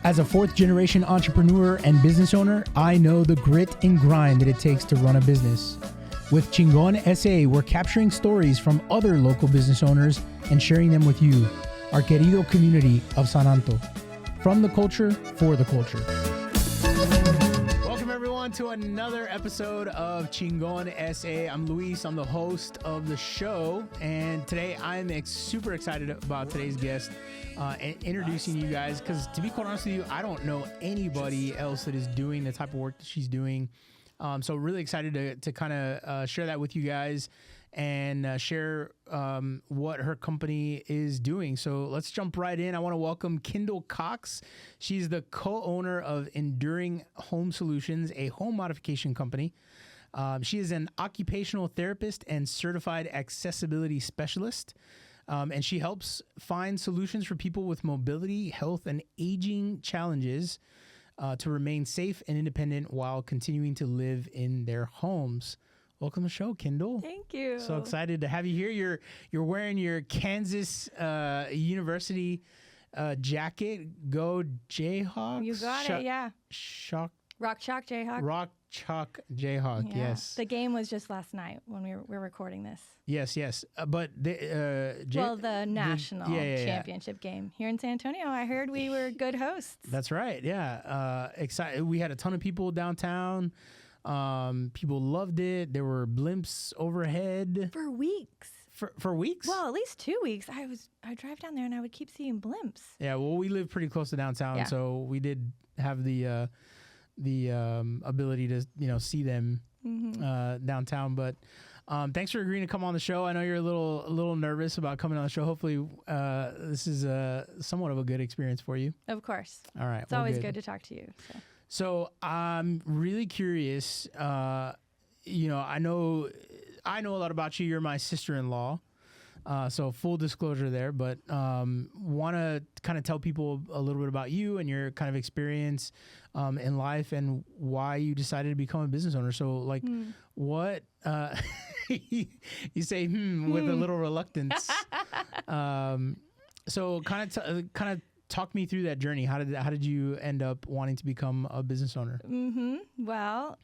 As a fourth-generation entrepreneur and business owner, I know the grit and grind that it takes to run a business. With Chingon SA, we're capturing stories from other local business owners and sharing them with you, our querido community of Sananto. From the culture, for the culture. Welcome everyone to another episode of Chingon SA. I'm Luis, I'm the host of the show, and today I'm super excited about today's guest and introducing you guys, because to be quite honest with you, I don't know anybody else that is doing the type of work that she's doing. So really excited to kind of share that with you guys and share what her company is doing. So let's jump right in. I want to welcome Kendall Cox. She's the co-owner of Enduring Home Solutions, a home modification company. She is an occupational therapist and certified accessibility specialist. And she helps find solutions for people with mobility, health, and aging challenges to remain safe and independent while continuing to live in their homes. Welcome to the show, Kendall. Thank you. So excited to have you here. You're wearing your Kansas University jacket. Go Jayhawks. You got it, yeah. Rock Chalk Jayhawk. Rock Chalk Jayhawk, yeah. yes. The game was just last night when we were recording this. Yes. But the national championship game here in San Antonio. I heard we were good hosts. That's right. Yeah. Excited. We had a ton of people downtown. People loved it. There were blimps overhead For weeks. For weeks? Well, at least 2 weeks. I drive down there and I would keep seeing blimps. Yeah. Well, we live pretty close to downtown, so we did have the ability to see them downtown. But thanks for agreeing to come on the show. I know you're a little nervous about coming on the show. Hopefully, this is somewhat of a good experience for you. Of course. All right. It's always good to talk to you. So I'm really curious. I know a lot about you. You're my sister-in-law. So full disclosure there, but want to kind of tell people a little bit about you and your kind of experience in life and why you decided to become a business owner. So what you say with a little reluctance. So kind of talk me through that journey. How did you end up wanting to become a business owner? Well,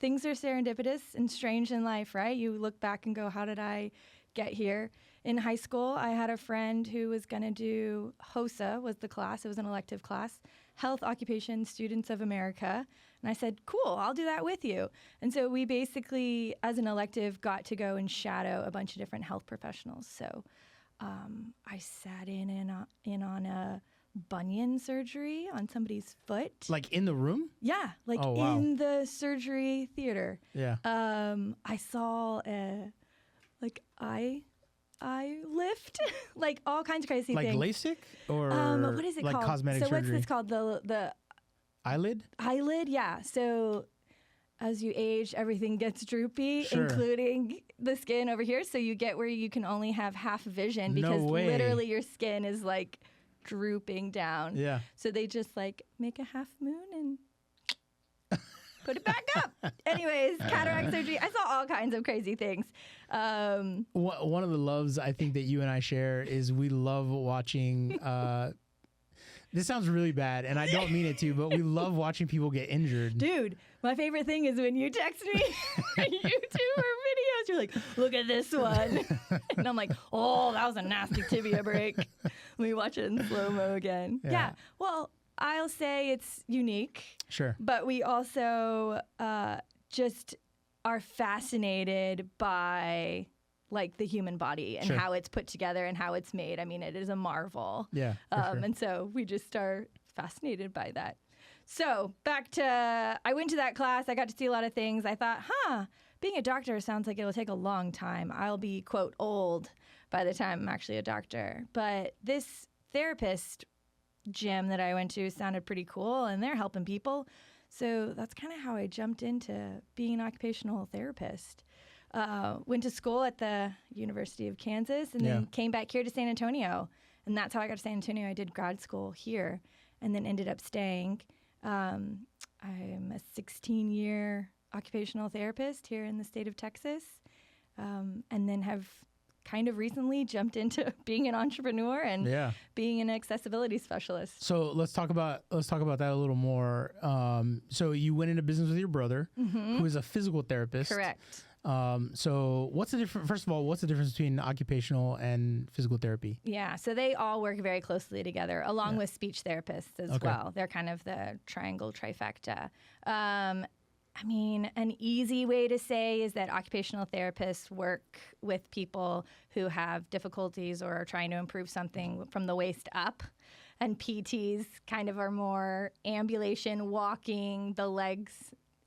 things are serendipitous and strange in life, right? You look back and go, how did I get here? In high school, I had a friend who was going to do HOSA, was the class. It was an elective class, Health, Occupation, Students of America. And I said, cool, I'll do that with you. And so we basically, as an elective, got to go and shadow a bunch of different health professionals. So I sat in on a bunion surgery on somebody's foot. Like in the room? Yeah, in the surgery theater. Yeah. I saw eye lift, like all kinds of crazy things. Like LASIK or what is it like called? cosmetic surgery? So what's surgery? this called? The eyelid? Eyelid, yeah. So as you age, everything gets droopy, Sure. including the skin over here. So you get where you can only have half vision because literally your skin is like drooping down. Yeah. So they just make a half moon and put it back up. Anyways, cataract surgery. I saw all kinds of crazy things. One of the loves I think that you and I share is we love watching. This sounds really bad, and I don't mean it to, but we love watching people get injured. Dude, my favorite thing is when you text me YouTube or videos, you're like, look at this one. And I'm like, oh, that was a nasty tibia break. Let me watch it in slow-mo again. Yeah. Well, I'll say it's unique. Sure. But we also just are fascinated by the human body and how it's put together and how it's made. I mean, it is a marvel. Yeah. Sure. And so we just are fascinated by that. So back to, I went to that class. I got to see a lot of things. I thought, being a doctor sounds like it'll take a long time. I'll be, quote, old by the time I'm actually a doctor. But this therapist gym that I went to sounded pretty cool, and they're helping people. So that's kind of how I jumped into being an occupational therapist. Went to school at the University of Kansas and then came back here to San Antonio. And that's how I got to San Antonio. I did grad school here and then ended up staying. I'm a 16-year occupational therapist here in the state of Texas, and then have kind of recently jumped into being an entrepreneur and being an accessibility specialist. So let's talk about that a little more. So you went into business with your brother, who is a physical therapist. Correct. So what's the difference? First of all, what's the difference between occupational and physical therapy? Yeah, so they all work very closely together, along with speech therapists as well. They're kind of the triangle trifecta. I mean, an easy way to say is that occupational therapists work with people who have difficulties or are trying to improve something from the waist up. And PTs kind of are more ambulation, walking, the legs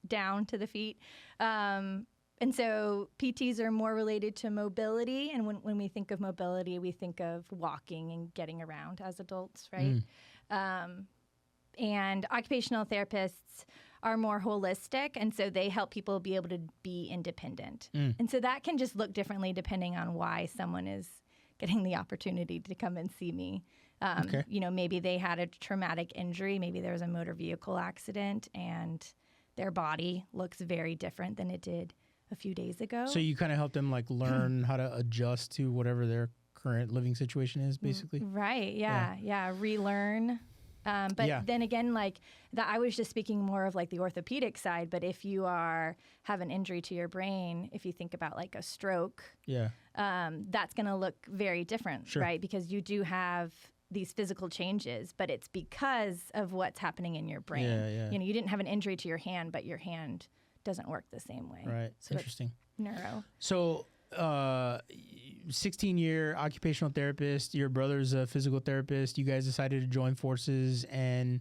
down to the feet. And so PTs are more related to mobility. And when we think of mobility, we think of walking and getting around as adults, right? And occupational therapists are more holistic, and so they help people be able to be independent. And so that can just look differently depending on why someone is getting the opportunity to come and see me. You know, maybe they had a traumatic injury, maybe there was a motor vehicle accident, and their body looks very different than it did a few days ago. So you kind of help them like learn how to adjust to whatever their current living situation is, basically. Right. Yeah. Relearn. But then again, like that, I was just speaking more of like the orthopedic side. But if you have an injury to your brain, if you think about like a stroke, that's going to look very different, right? Because you do have these physical changes, but it's because of what's happening in your brain. You know, you didn't have an injury to your hand, but your hand doesn't work the same way. Right. So interesting. Neuro. So 16-year occupational therapist, your brother's a physical therapist. You guys decided to join forces and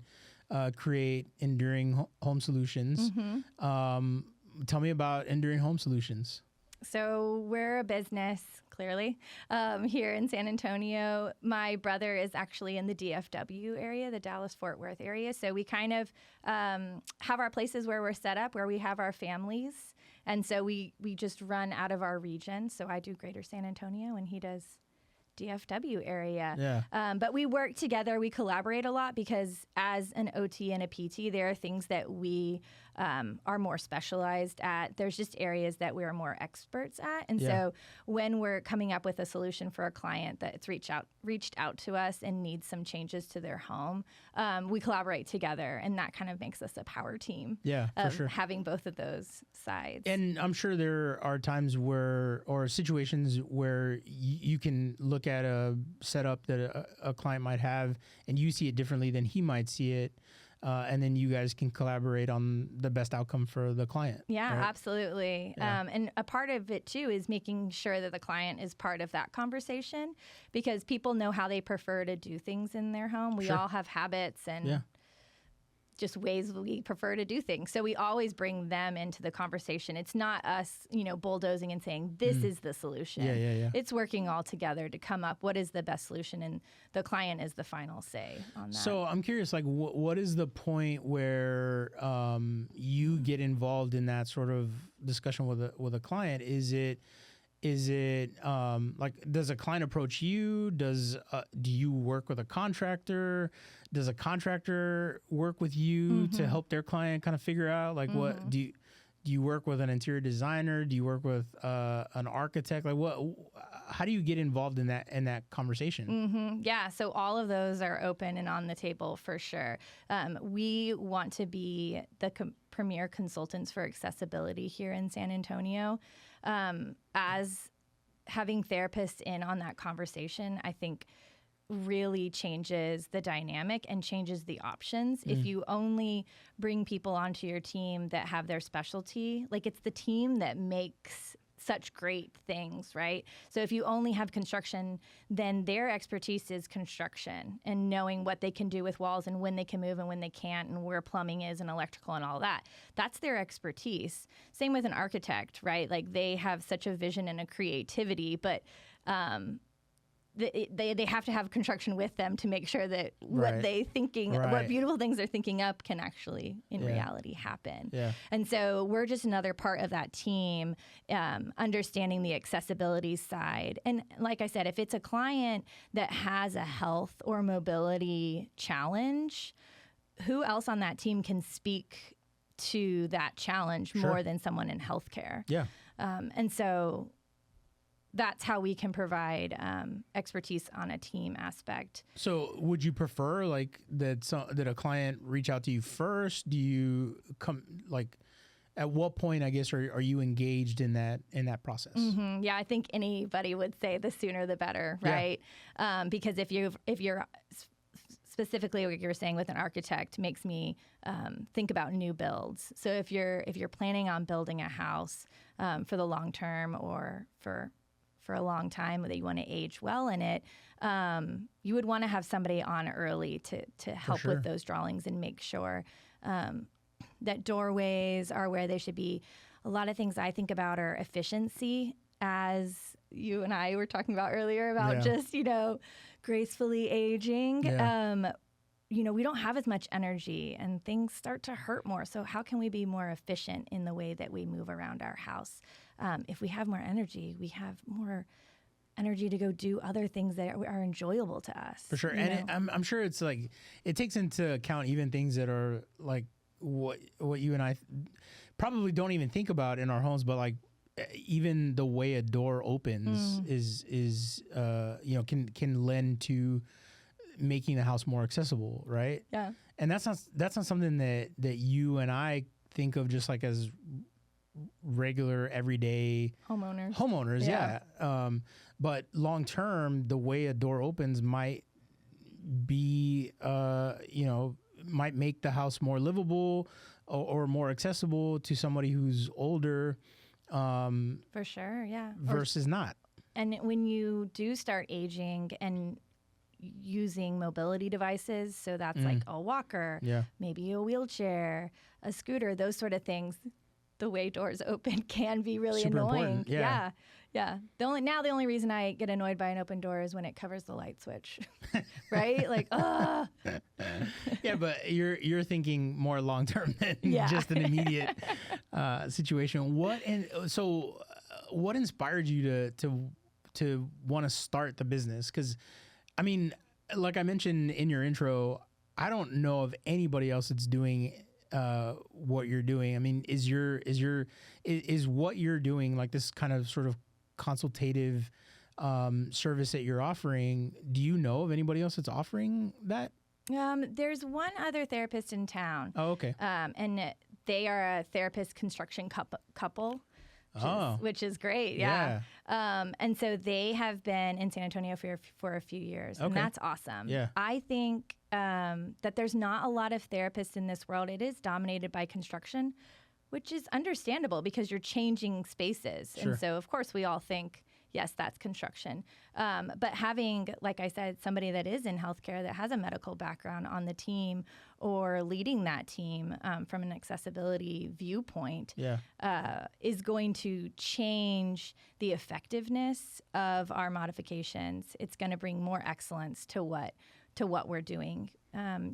create Enduring Home Solutions. Tell me about Enduring Home Solutions. So we're a business, clearly, here in San Antonio. My brother is actually in the DFW area, the Dallas-Fort Worth area. So we kind of have our places where we're set up, where we have our families. And so we just run out of our region. So I do Greater San Antonio, and he does DFW area. But we work together. We collaborate a lot because as an OT and a PT, there are things that we are more specialized at. There's just areas that we are more experts at. And so when we're coming up with a solution for a client that's reached out to us and needs some changes to their home, we collaborate together, and that kind of makes us a power team. For sure. Having both of those sides. And I'm sure there are times or situations where you can look at a setup that a client might have and you see it differently than he might see it. And then you guys can collaborate on the best outcome for the client. Yeah, right? Absolutely. And a part of it, too, is making sure that the client is part of that conversation, because people know how they prefer to do things in their home. We all have habits and just ways we prefer to do things. So we always bring them into the conversation. It's not us, bulldozing and saying, this is the solution. It's working all together to come up what is the best solution, and the client is the final say on that. So I'm curious, like, what is the point where you get involved in that sort of discussion with a client? Is it like, does a client approach you? Do you work with a contractor? Does a contractor work with you to help their client kind of figure out, like, what do you work with an interior designer? Do you work with an architect? Like, how do you get involved in that conversation? Yeah, so all of those are open and on the table for sure. We want to be the premier consultants for accessibility here in San Antonio. As having therapists in on that conversation, I think really changes the dynamic and changes the options. If you only bring people onto your team that have their specialty, like, it's the team that makes such great things, right? So if you only have construction, then their expertise is construction and knowing what they can do with walls and when they can move and when they can't and where plumbing is and electrical and all that. That's their expertise. Same with an architect, right? Like, they have such a vision and a creativity, but they have to have construction with them to make sure that what what beautiful things they're thinking up can actually in reality happen. And so we're just another part of that team, understanding the accessibility side. And like I said, if it's a client that has a health or mobility challenge, who else on that team can speak to that challenge more than someone in healthcare? And so that's how we can provide expertise on a team aspect. So would you prefer like that a client reach out to you first? Do you come like at what point, I guess, are you engaged in that process? Mm-hmm. Yeah, I think anybody would say the sooner the better, right? Yeah. Because if you're specifically what you're saying with an architect makes me think about new builds. So if you're planning on building a house for the long term or for a long time that you want to age well in it, you would want to have somebody on early to help with those drawings and make sure that doorways are where they should be. A lot of things I think about are efficiency, as you and I were talking about earlier about just, gracefully aging. Yeah. We don't have as much energy and things start to hurt more. So how can we be more efficient in the way that we move around our house? If we have more energy, we have more energy to go do other things that are enjoyable to us. For sure. And I'm sure it's like, it takes into account even things that are like what you and I probably don't even think about in our homes, but like even the way a door opens is can lend to making the house more accessible, right? Yeah. And that's not something that you and I think of just like as regular everyday homeowners. Yeah. But long term, the way a door opens might be might make the house more livable or more accessible to somebody who's older. For sure, yeah. Versus not. And when you do start aging and using mobility devices, so that's like a walker, maybe a wheelchair, a scooter, those sort of things, the way doors open can be really super annoying. Important. Yeah. Yeah. The only reason I get annoyed by an open door is when it covers the light switch, right? Like, Yeah, but you're thinking more long term than just an immediate situation. What inspired you to want to start the business? Because, I mean, like I mentioned in your intro, I don't know of anybody else that's doing what you're doing. I mean, is what you're doing like this kind of sort of consultative service that you're offering? Do you know of anybody else that's offering that? There's one other therapist in town. Oh, okay. And they are a therapist construction couple. Which is great, yeah. And so they have been in San Antonio for a few years, and that's awesome. Yeah. I think that there's not a lot of therapists in this world. It is dominated by construction, which is understandable because you're changing spaces. Sure. And so, of course, we all think, yes, that's construction. But having, like I said, somebody that is in healthcare that has a medical background on the team or leading that team from an accessibility viewpoint is going to change the effectiveness of our modifications. It's going to bring more excellence to what we're doing.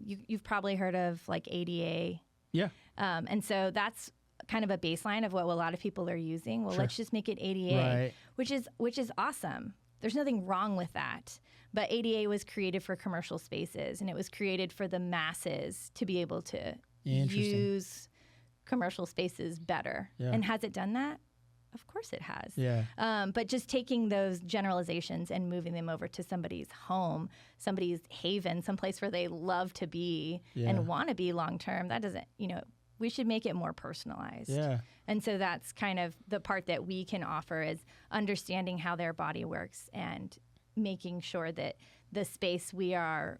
You've probably heard of like ADA. Yeah. And so that's kind of a baseline of what a lot of people are using. Well, let's just make it ADA, right. which is awesome. There's nothing wrong with that. But ADA was created for commercial spaces, and it was created for the masses to be able to use commercial spaces better. Yeah. And has it done that? Of course it has. Yeah. But just taking those generalizations and moving them over to somebody's home, somebody's haven, someplace where they love to be and want to be long term, that doesn't, we should make it more personalized. Yeah. And so that's kind of the part that we can offer is understanding how their body works and making sure that the space we are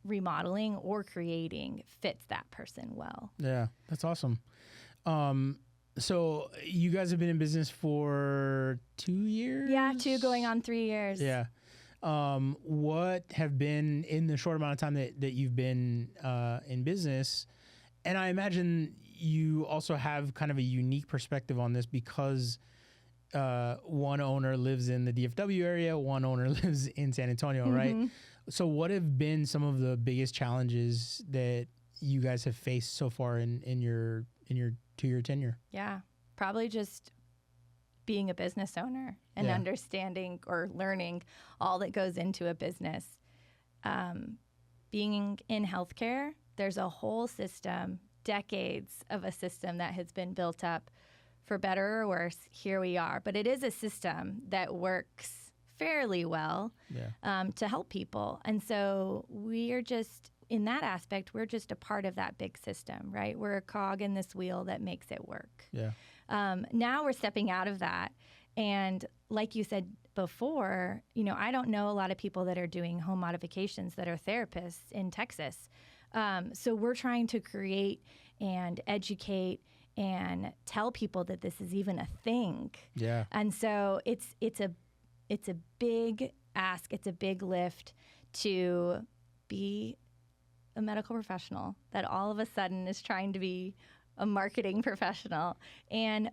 remodeling or creating fits that person well. Yeah, that's awesome. So you guys have been in business for 2 years? Yeah, 2 going on 3 years. Yeah. What have been, in the short amount of time that you've been in business, and I imagine you also have kind of a unique perspective on this because one owner lives in the DFW area, one owner lives in San Antonio, right? So what have been some of the biggest challenges that you guys have faced so far in your 2-year tenure? Yeah, probably just being a business owner and understanding or learning all that goes into a business. Being in healthcare, there's a whole system, decades of a system that has been built up for better or worse, here we are. But it is a system that works fairly well to help people. And so we are just, in that aspect, we're just a part of that big system, right? We're a cog in this wheel that makes it work. Yeah. Now we're stepping out of that. And like you said before, I don't know a lot of people that are doing home modifications that are therapists in Texas. So we're trying to create and educate and tell people that this is even a thing. Yeah. And so it's a big ask. It's a big lift to be a medical professional that all of a sudden is trying to be a marketing professional. And,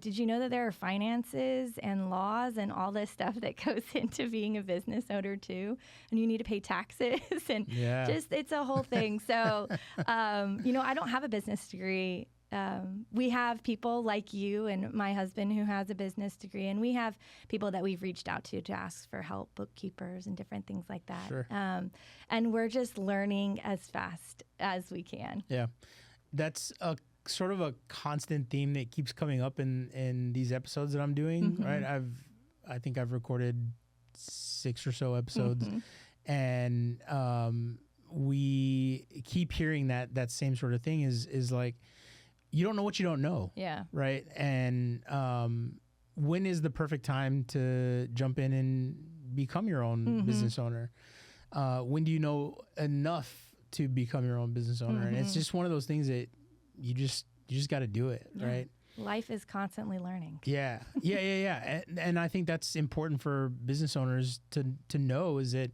did you know that there are finances and laws and all this stuff that goes into being a business owner too? And you need to pay taxes and it's a whole thing. So, I don't have a business degree. We have people like you and my husband who has a business degree, and we have people that we've reached out to ask for help, bookkeepers and different things like that. Sure. And we're just learning as fast as we can. Yeah. That's a sort of a constant theme that keeps coming up in these episodes that I'm doing, right? I think I've recorded 6 or so episodes, and we keep hearing that same sort of thing is like, you don't know what you don't know. Yeah. Right. And when is the perfect time to jump in and become your own business owner? When do you know enough to become your own business owner? And it's just one of those things that you just got to do it. Yeah. Right. Life is constantly learning. Yeah. And I think that's important for business owners to know, is that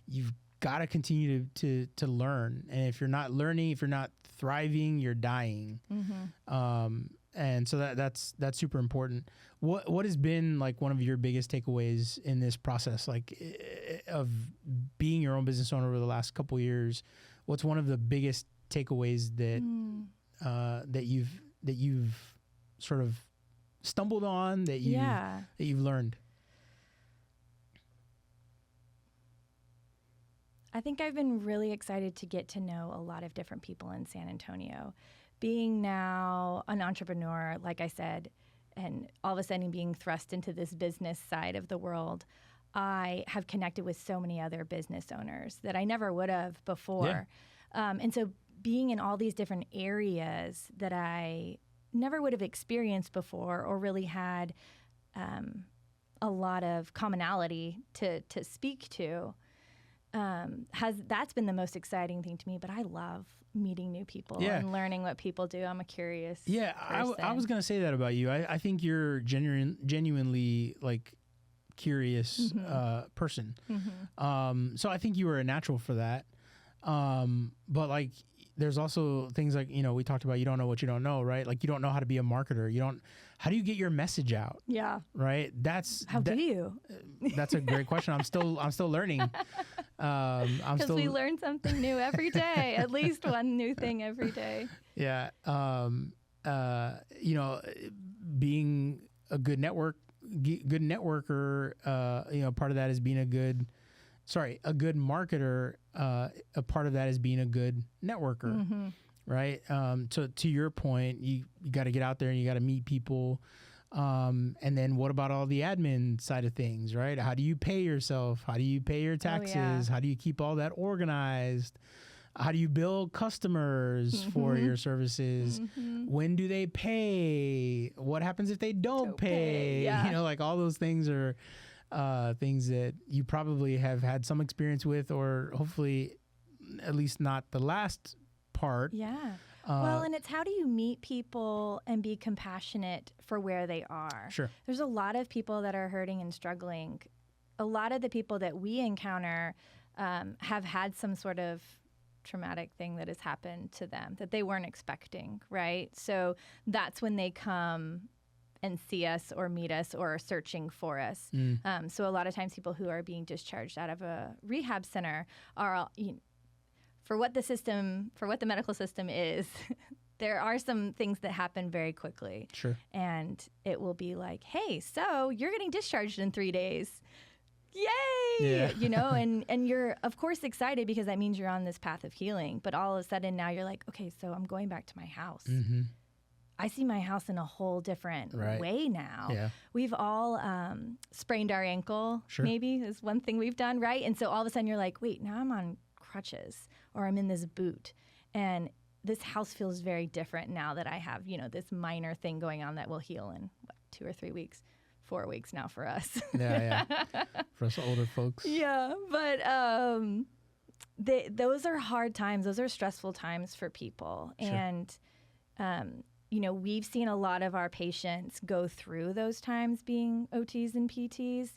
you've got to continue to learn. And if you're not learning, if you're not thriving, you're dying. And so that's super important. What has been like one of your biggest takeaways in this process, like of being your own business owner over the last couple of years? What's one of the biggest takeaways that you've sort of stumbled on, that you've learned? I think I've been really excited to get to know a lot of different people in San Antonio. Being now an entrepreneur, like I said, and all of a sudden being thrust into this business side of the world, I have connected with so many other business owners that I never would have before. Yeah. And so being in all these different areas that I never would have experienced before or really had a lot of commonality to speak to, that's been the most exciting thing to me. But I love meeting new people and learning what people do. I'm a curious person. I was going to say that about you. I think you're genuinely like curious person. So I think you were a natural for that. But like, there's also things like, we talked about, you don't know what you don't know, right? Like, you don't know how to be a marketer. How do you get your message out? Yeah. Right. How do you? That's a great question. I'm still learning. Because we learn something new every day, at least one new thing every day. Yeah. Being a good networker, part of that is being a good marketer. A part of that is being a good networker, right? So to your point, you got to get out there and you got to meet people. And then what about all the admin side of things, right? How do you pay yourself? How do you pay your taxes? How do you keep all that organized? How do you bill customers for your services? When do they pay? What happens if they don't pay? Yeah. Like all those things are things that you probably have had some experience with, or hopefully at least not the last part. Yeah. Well, and it's how do you meet people and be compassionate for where they are? Sure. There's a lot of people that are hurting and struggling. A lot of the people that we encounter have had some sort of traumatic thing that has happened to them that they weren't expecting, right? So that's when they come and see us or meet us or are searching for us. So a lot of times people who are being discharged out of a rehab center are, for what the medical system is, there are some things that happen very quickly. Sure. And it will be like, hey, so you're getting discharged in 3 days. Yay! Yeah. And you're of course excited because that means you're on this path of healing. But all of a sudden now you're like, okay, so I'm going back to my house. I see my house in a whole different way now. Yeah. We've all sprained our ankle, maybe, is one thing we've done, right? And so all of a sudden you're like, wait, now I'm on crutches or I'm in this boot. And this house feels very different now that I have, this minor thing going on that will heal in 2 or 3 weeks. 4 weeks now for us. Yeah. For us older folks. Yeah, but those are hard times. Those are stressful times for people. Sure. And, we've seen a lot of our patients go through those times being OTs and PTs.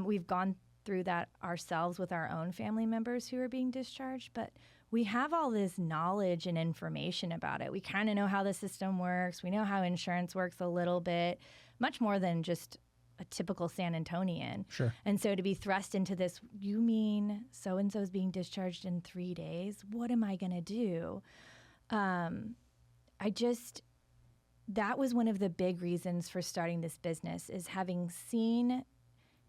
We've gone through that ourselves with our own family members who are being discharged, but we have all this knowledge and information about it. We kind of know how the system works. We know how insurance works a little bit, much more than just a typical San Antonian. Sure. And so to be thrust into this, you mean so-and-so's being discharged in 3 days? What am I going to do? That was one of the big reasons for starting this business, is having seen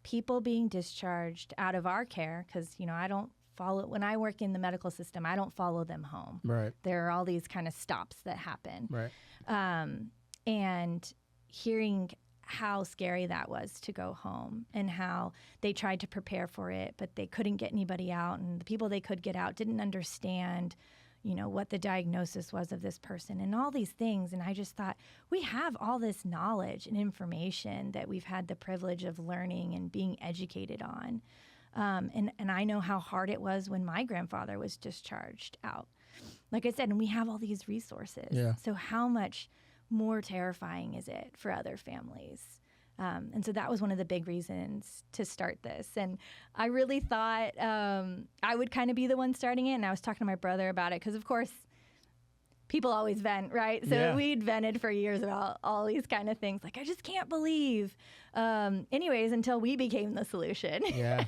people being discharged out of our care, because, I don't follow, when I work in the medical system, I don't follow them home. Right. There are all these kind of stops that happen. Right. And hearing how scary that was to go home and how they tried to prepare for it, but they couldn't get anybody out. And the people they could get out didn't understand, what the diagnosis was of this person and all these things. And I just thought, we have all this knowledge and information that we've had the privilege of learning and being educated on. And I know how hard it was when my grandfather was discharged out. Like I said, and we have all these resources. Yeah. So how much more terrifying is it for other families? And so that was one of the big reasons to start this. And I really thought I would kind of be the one starting it. And I was talking to my brother about it because, of course, people always vent, right? So we'd vented for years about all these kind of things. Like, I just can't believe. Anyways, until we became the solution. Yeah.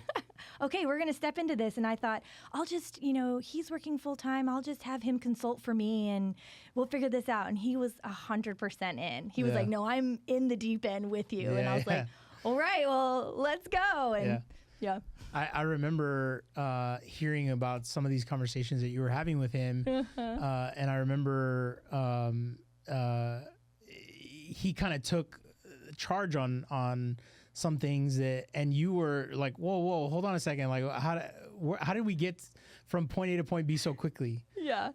Okay, we're going to step into this. And I thought, I'll just, he's working full time. I'll just have him consult for me and we'll figure this out. And he was 100% in. He was like, no, I'm in the deep end with you. And I was like, all right, well, let's go. And I remember hearing about some of these conversations that you were having with him. And I remember he kind of took charge on some things and you were like, whoa, hold on a second. Like, how did we get from point A to point B so quickly? Yeah.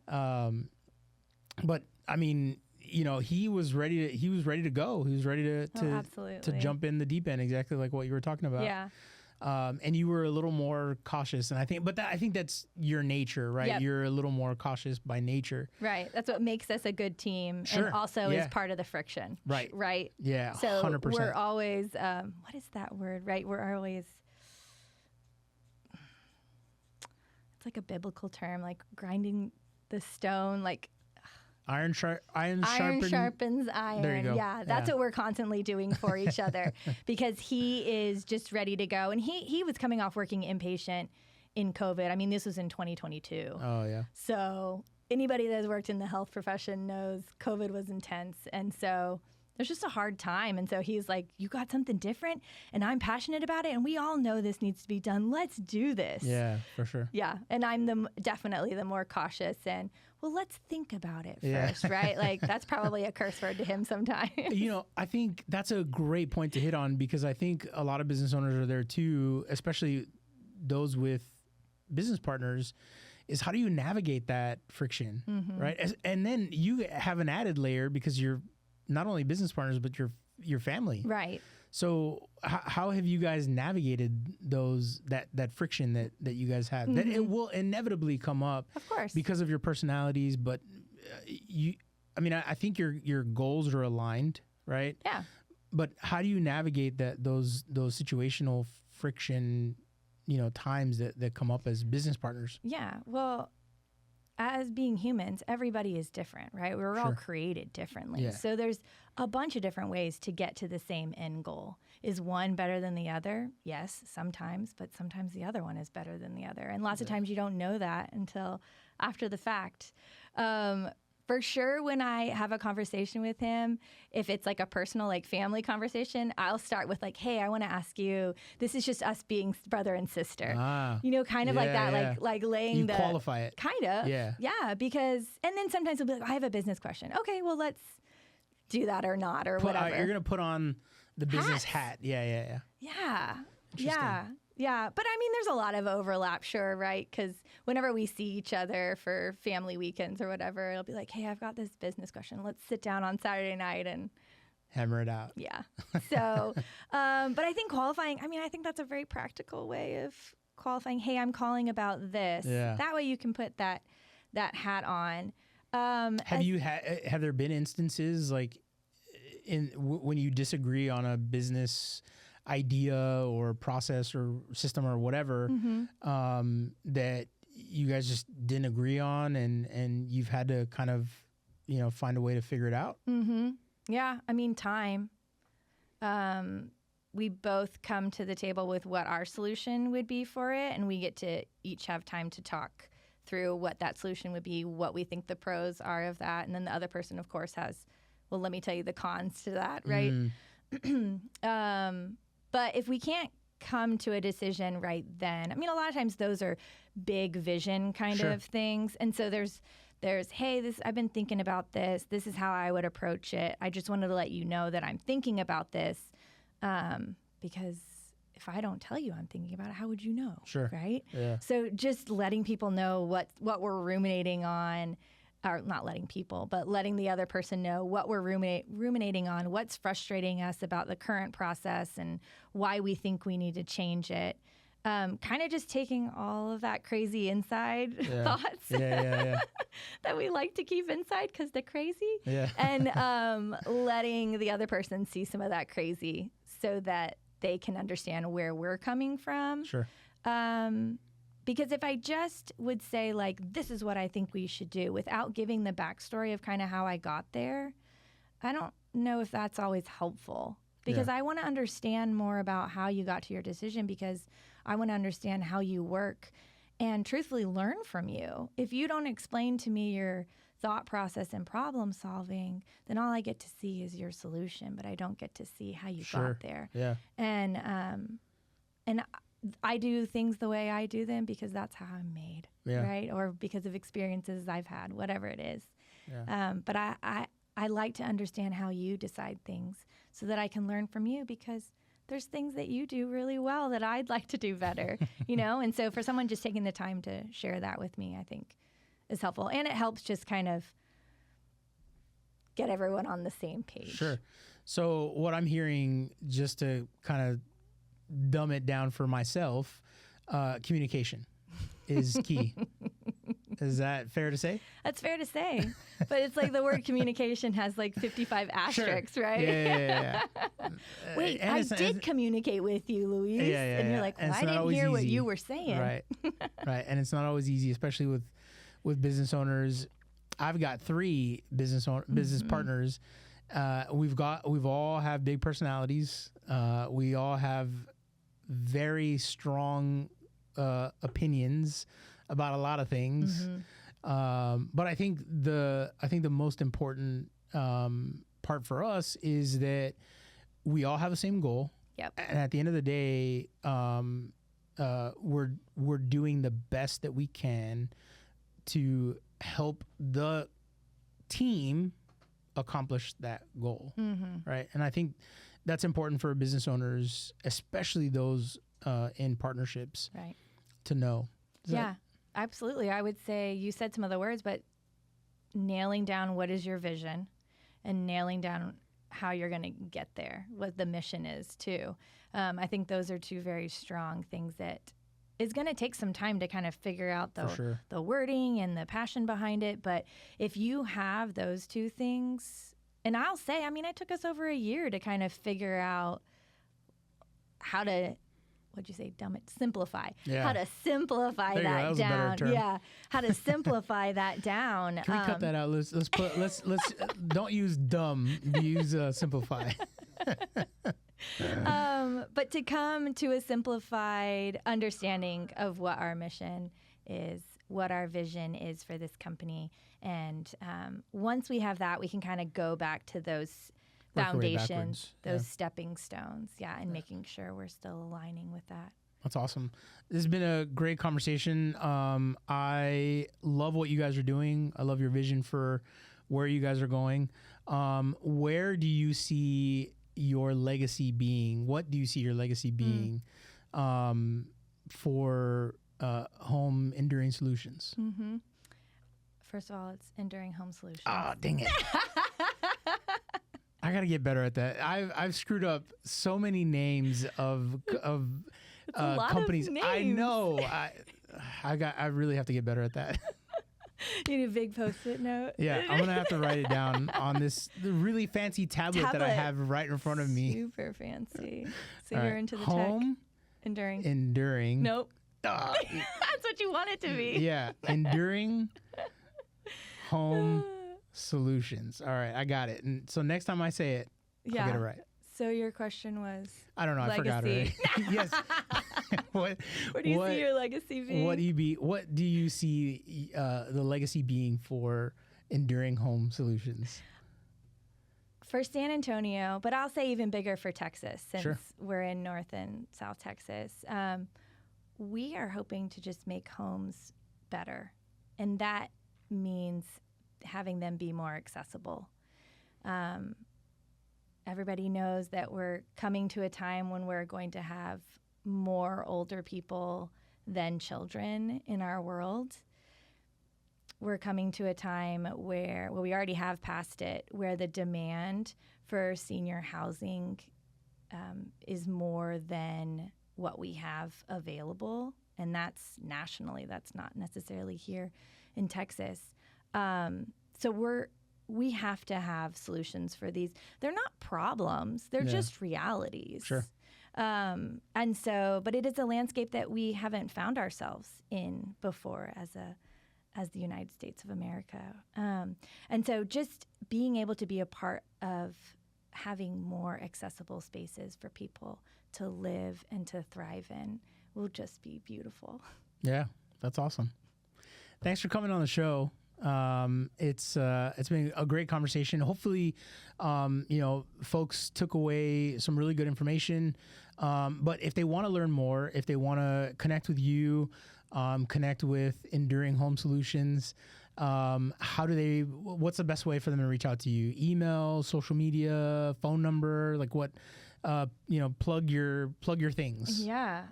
But I mean, he was ready to go. He was ready to jump in the deep end, exactly like what you were talking about. Yeah. And you were a little more cautious, and I think that's your nature, right? Yep. You're a little more cautious by nature. Right. That's what makes us a good team, Sure. and also is part of the friction. Right. Right. Yeah. So 100%. we're always, what is that word? Right. We're always. It's like a biblical term, like grinding the stone, like. Iron sharpens iron. There you go. Yeah, that's what we're constantly doing for each other because he is just ready to go. And he was coming off working inpatient in COVID. I mean, this was in 2022. Oh, yeah. So anybody that has worked in the health profession knows COVID was intense. And so there's just a hard time. And so he's like, you got something different and I'm passionate about it. And we all know this needs to be done. Let's do this. Yeah, for sure. Yeah. And I'm definitely the more cautious and, well, let's think about it first, right? Like that's probably a curse word to him sometimes. I think that's a great point to hit on because I think a lot of business owners are there too, especially those with business partners, is how do you navigate that friction, right? And then you have an added layer because you're not only business partners, but your family. Right. So how have you guys navigated that friction that you guys have? That it will inevitably come up, of course, because of your personalities. But I think your goals are aligned, right? Yeah. But how do you navigate those situational friction, times that come up as business partners? Yeah. Well, as being humans, everybody is different, right? We're all created differently. Yeah. So there's a bunch of different ways to get to the same end goal. Is one better than the other? Yes, sometimes, but sometimes the other one is better than the other. And lots of times you don't know that until after the fact. For sure, when I have a conversation with him, if it's like a personal, like family conversation, I'll start with like, hey, I want to ask you, this is just us being brother and sister. Kind of like that, like laying you qualify it. Kind of. Yeah. Yeah, because, and then sometimes he'll be like, I have a business question. Okay, well, let's do that or not or whatever. You're going to put on the business hat. Yeah. Yeah. But I mean, there's a lot of overlap, sure, right? Because whenever we see each other for family weekends or whatever, it'll be like, hey, I've got this business question. Let's sit down on Saturday night and hammer it out. Yeah. So, but I think qualifying, I mean, I think that's a very practical way of qualifying. Hey, I'm calling about this. Yeah. That way you can put that hat on. Have there been instances like when you disagree on a business idea or process or system or whatever, that you guys just didn't agree on and you've had to kind of, find a way to figure it out? Yeah. I mean, time. We both come to the table with what our solution would be for it, and we get to each have time to talk through what that solution would be, what we think the pros are of that. And then the other person, of course, has, well, let me tell you the cons to that, right? But if we can't come to a decision right then, I mean, a lot of times those are big vision kind of things. And so there's, hey, I've been thinking about this. This is how I would approach it. I just wanted to let you know that I'm thinking about this, because if I don't tell you I'm thinking about it, how would you know? Sure. Right? Yeah. So just letting people know what we're ruminating on, or not letting people, but letting the other person know what we're ruminating on, what's frustrating us about the current process and why we think we need to change it. Kind of just taking all of that crazy inside thoughts that we like to keep inside because they're crazy, and letting the other person see some of that crazy so that they can understand where we're coming from. Sure. Because if I just would say, like, this is what I think we should do without giving the backstory of kind of how I got there, I don't know if that's always helpful. Because I want to understand more about how you got to your decision, because I want to understand how you work and truthfully learn from you. If you don't explain to me your thought process and problem solving, then all I get to see is your solution, but I don't get to see how you got there. Yeah. And I do things the way I do them because that's how I'm made, right? Or because of experiences I've had, whatever it is. Yeah. But I like to understand how you decide things so that I can learn from you, because there's things that you do really well that I'd like to do better, And so for someone just taking the time to share that with me, I think is helpful. And it helps just kind of get everyone on the same page. Sure. So what I'm hearing, just to kind of dumb it down for myself, communication is key. Is that fair to say? That's fair to say. But it's like the word communication has like 55 asterisks, right? Yeah. Wait, I did communicate with you, Luis. And you're like, well, I didn't hear what you were saying. Right. Right. And it's not always easy, especially with business owners. I've got 3 business partners. We've all have big personalities. We all have very strong opinions about a lot of things. But I think the most important part for us is that we all have the same goal. Yep. And at the end of the day, we're doing the best that we can to help the team accomplish that goal. Right. And I think that's important for business owners, especially those in partnerships, right, to know. Absolutely. I would say you said some of the words, but nailing down what is your vision and nailing down how you're going to get there, what the mission is too. I think those are 2 very strong things that is going to take some time to kind of figure out the wording and the passion behind it. But if you have those 2 things, and I'll say, I mean, it took us over a year to kind of figure out how to, what'd you say? Simplify. Yeah. How to simplify that down. Yeah. How to simplify that down. Can we cut that out? Let's don't use dumb. Use simplify. But to come to a simplified understanding of what our mission is, what our vision is for this company. And once we have that, we can kind of go back to those foundations, those stepping stones, and making sure we're still aligning with that. That's awesome. This has been a great conversation. I love what you guys are doing. I love your vision for where you guys are going. Where do you see your legacy being? What do you see your legacy being for home enduring solutions? Mm-hmm. First of all, it's enduring home solutions. Oh, dang it. I got to get better at that. I've screwed up so many names of companies. Of names. I know. I really have to get better at that. You need a big Post-it note. Yeah, I'm gonna have to write it down on the really fancy tablet that I have right in front of me. Super fancy. So All you're right. into the home tech. Enduring. Nope. That's what you want it to be. Yeah, enduring home solutions. All right, I got it. And so next time I say it, I'll get it right. So your question was? I don't know. I forgot already. Yes. Where do you see your legacy being? What do you see the legacy being for enduring home solutions? For San Antonio, but I'll say even bigger for Texas, since we're in North and South Texas. We are hoping to just make homes better, and that means having them be more accessible. Everybody knows that we're coming to a time when we're going to have more older people than children in our world. We're coming to a time where, well, we already have passed it, where the demand for senior housing is more than what we have available. And that's nationally, that's not necessarily here in Texas. So we have to have solutions for these. They're not problems, they're just realities. Sure. And so, but it is a landscape that we haven't found ourselves in before as the United States of America. And so just being able to be a part of having more accessible spaces for people to live and to thrive in will just be beautiful. Yeah, that's awesome. Thanks for coming on the show. It's been a great conversation. Hopefully, folks took away some really good information. But if they want to learn more, if they want to connect with you, connect with Enduring Home Solutions, what's the best way for them to reach out to you? Email, social media, phone number, like what, plug your things. Yeah.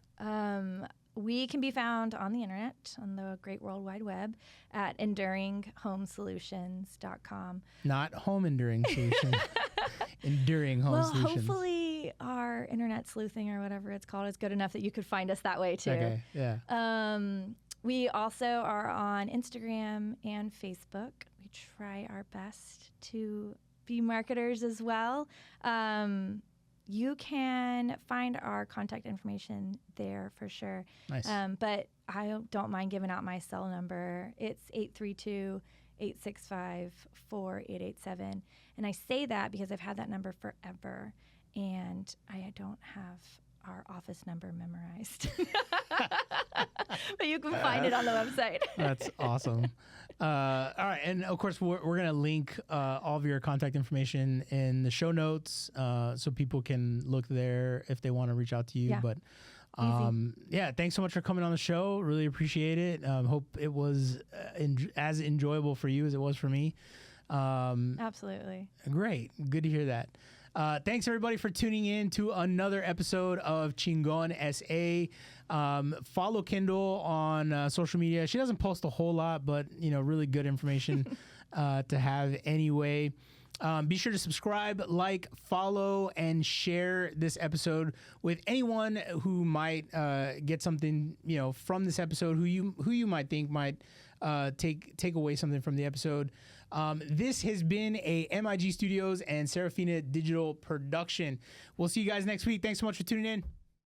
We can be found on the internet, on the great World Wide Web, at enduringhomesolutions.com. Not home enduring solutions. Enduring home solutions. Well, hopefully our internet sleuthing or whatever it's called is good enough that you could find us that way too. Okay, yeah. We also are on Instagram and Facebook. We try our best to be marketers as well. You can find our contact information there for sure. Nice. But I don't mind giving out my cell number. It's 832-865-4887. And I say that because I've had that number forever, and I don't have our office number memorized. But you can find it on the website. That's awesome. All right. And of course, we're going to link all of your contact information in the show notes so people can look there if they want to reach out to you. Yeah. But thanks so much for coming on the show. Really appreciate it. Hope it was as enjoyable for you as it was for me. Absolutely. Great. Good to hear that. Thanks everybody for tuning in to another episode of Chingon SA. Follow Kendall on social media. She doesn't post a whole lot, but really good information to have anyway. Be sure to subscribe, like, follow, and share this episode with anyone who might get something from this episode. Who you might think might take away something from the episode. This has been a MIG Studios and Serafina Digital production. We'll see you guys next week. Thanks so much for tuning in.